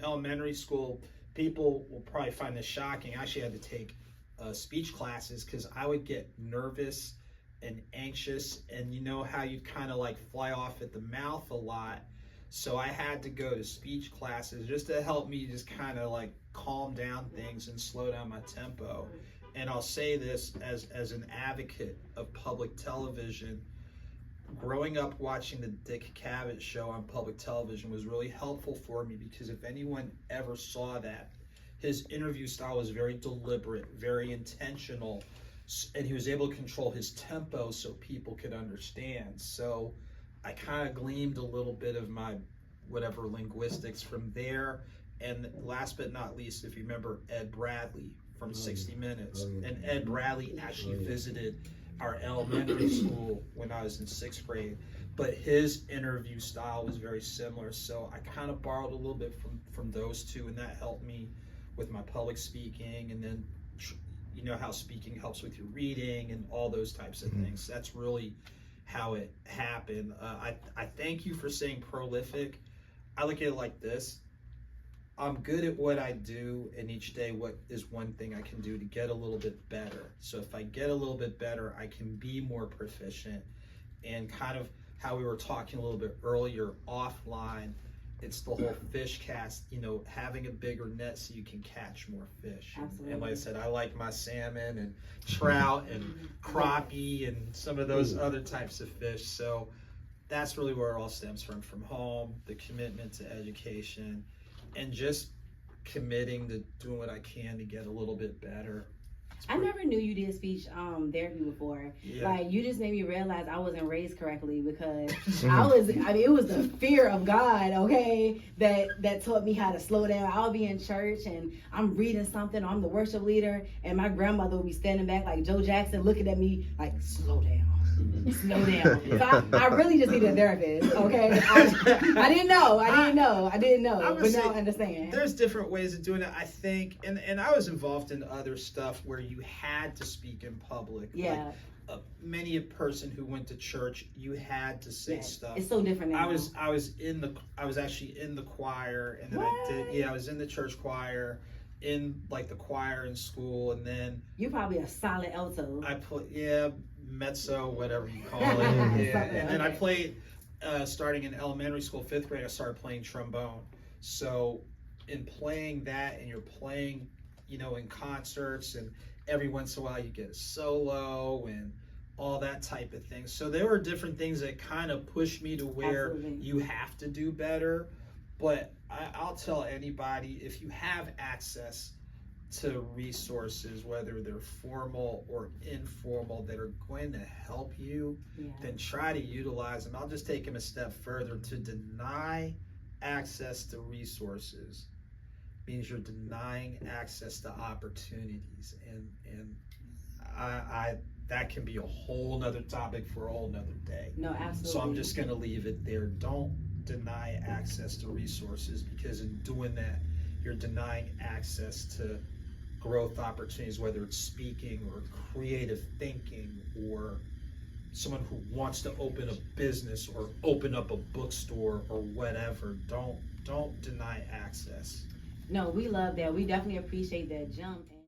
elementary school, people will probably find this shocking. I actually had to take speech classes because I would get nervous and anxious, and you know how you kind of like fly off at the mouth a lot. So I had to go to speech classes just to help me just kind of like calm down things and slow down my tempo. And I'll say this as an advocate of public television, growing up watching the Dick Cavett show on public television was really helpful for me, because if anyone ever saw that, his interview style was very deliberate, very intentional, and he was able to control his tempo so people could understand. So I kind of gleaned a little bit of my whatever linguistics from there. And last but not least, if you remember Ed Bradley from 60 Minutes, and Ed Bradley actually visited our elementary school when I was in 6th grade, but his interview style was very similar. So I kind of borrowed a little bit from those two, and that helped me with my public speaking. And then you know how speaking helps with your reading and all those types of things. That's really how it happened. I thank you for saying prolific. I look at it like this: I'm good at what I do, and each day what is one thing I can do to get a little bit better. So if I get a little bit better, I can be more proficient. And kind of how we were talking a little bit earlier offline, it's the whole fish cast, you know, having a bigger net so you can catch more fish. Absolutely. And like I said, I like my salmon and trout and crappie and some of those other types of fish. So that's really where it all stems from home, the commitment to education, and just committing to doing what I can to get a little bit better. I never knew you did speech therapy before. Yeah. Like, you just made me realize I wasn't raised correctly, because it was the fear of God, okay, that taught me how to slow down. I'll be in church and I'm reading something, I'm the worship leader, and my grandmother would be standing back like Joe Jackson looking at me like, slow down. Slow down. So I really just needed a therapist, okay? I didn't know, but now I understand. There's different ways of doing it, I think, and I was involved in other stuff where you had to speak in public. Yeah. Like, many a person who went to church, you had to say stuff. It's so different now. I was actually in the choir, and then I was in the church choir, in like the choir in school, and then you're probably a solid alto. I play mezzo, whatever you call it. And then I played starting in elementary school, 5th grade, I started playing trombone. So in playing that, and you're playing, you know, in concerts, and every once in a while you get a solo and all that type of thing. So there were different things that kind of pushed me to where you have to do better. But I'll tell anybody, if you have access to resources, whether they're formal or informal, that are going to help you, then try to utilize them. I'll just take them a step further. To deny access to resources means you're denying access to opportunities, and I that can be a whole nother topic for a whole nother day. No, absolutely. So I'm just going to leave it there. Don't deny access to resources, because in doing that, you're denying access to growth opportunities, whether it's speaking or creative thinking, or someone who wants to open a business or open up a bookstore or whatever. Don't deny access. No, we love that. We definitely appreciate that jump.